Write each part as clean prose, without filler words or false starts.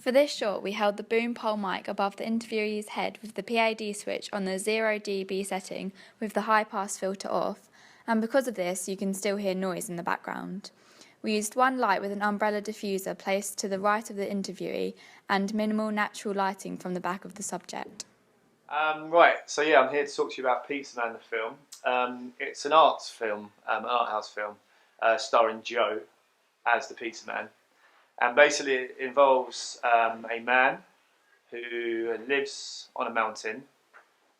For this shot, we held the boom pole mic above the interviewee's head with the PAD switch on the 0 dB setting with the high pass filter off, and because of this you can still hear noise in the background. We used one light with an umbrella diffuser placed to the right of the interviewee and minimal natural lighting from the back of the subject. Right, so yeah, I'm here to talk to you about Pizza Man, the film. It's an arts film, an art house film, starring Joe as the Pizza Man. And basically it involves a man who lives on a mountain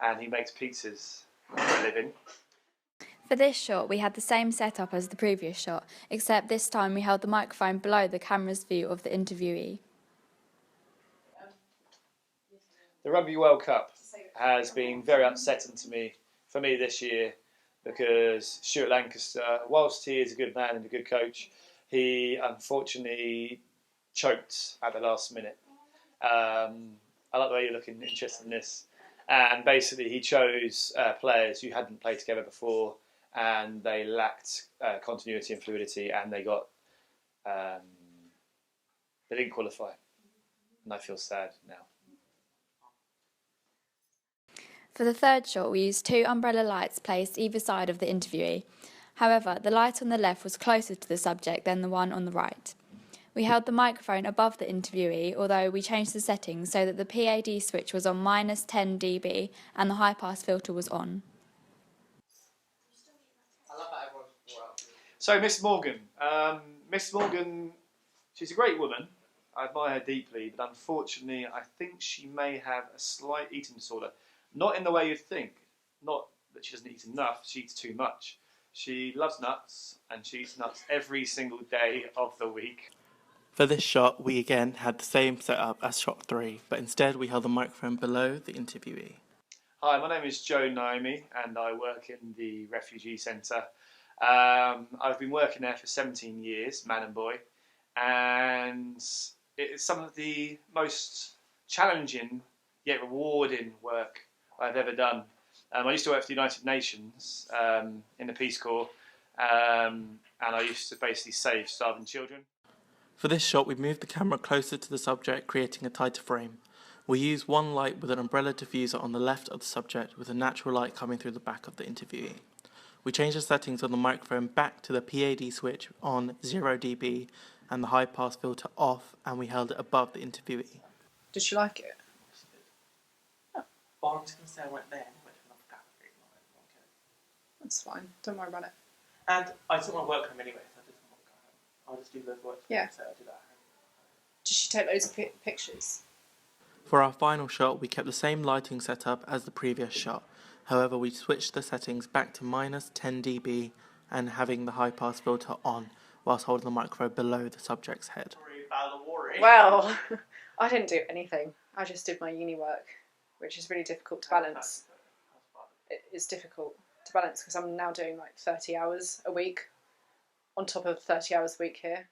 and he makes pizzas for a living. For this shot, we had the same setup as the previous shot, except this time we held the microphone below the camera's view of the interviewee. The Rugby World Cup has been very upsetting for me this year, because Stuart Lancaster, whilst he is a good man and a good coach, he unfortunately choked at the last minute. I like the way you're looking interested in this. And basically he chose players who hadn't played together before, and they lacked continuity and fluidity, and they didn't qualify. And I feel sad now. For the third shot, we used two umbrella lights placed either side of the interviewee. However, the light on the left was closer to the subject than the one on the right. We held the microphone above the interviewee, although we changed the settings so that the PAD switch was on -10 dB and the high pass filter was on. So Miss Morgan. Miss Morgan, she's a great woman. I admire her deeply, but unfortunately I think she may have a slight eating disorder. Not in the way you'd think. Not that she doesn't eat enough, she eats too much. She loves nuts, and she eats nuts every single day of the week. For this shot, we again had the same setup as shot 3, but instead we held the microphone below the interviewee. Hi, my name is Joe Naomi, and I work in the refugee centre. I've been working there for 17 years, man and boy, and it is some of the most challenging yet rewarding work I've ever done. I used to work for the United Nations in the Peace Corps, and I used to basically save starving children. For this shot, we moved the camera closer to the subject, creating a tighter frame. We used one light with an umbrella diffuser on the left of the subject, with a natural light coming through the back of the interviewee. We changed the settings on the microphone back to the PAD switch on 0 dB and the high pass filter off, and we held it above the interviewee. Did she like it? Oh, I'm just going to say I went there and went to another gallery. That's fine. Don't worry about it. And I took my work home anyway, so I didn't want to go home. I'll just do the work. Yeah. So I do that at home. Did she take loads of pictures? For our final shot, we kept the same lighting setup as the previous shot. However, we switched the settings back to -10 dB and having the high pass filter on, whilst holding the microphone below the subject's head. Well, I didn't do anything. I just did my uni work, which is really difficult to balance. It's difficult to balance because I'm now doing like 30 hours a week on top of 30 hours a week here.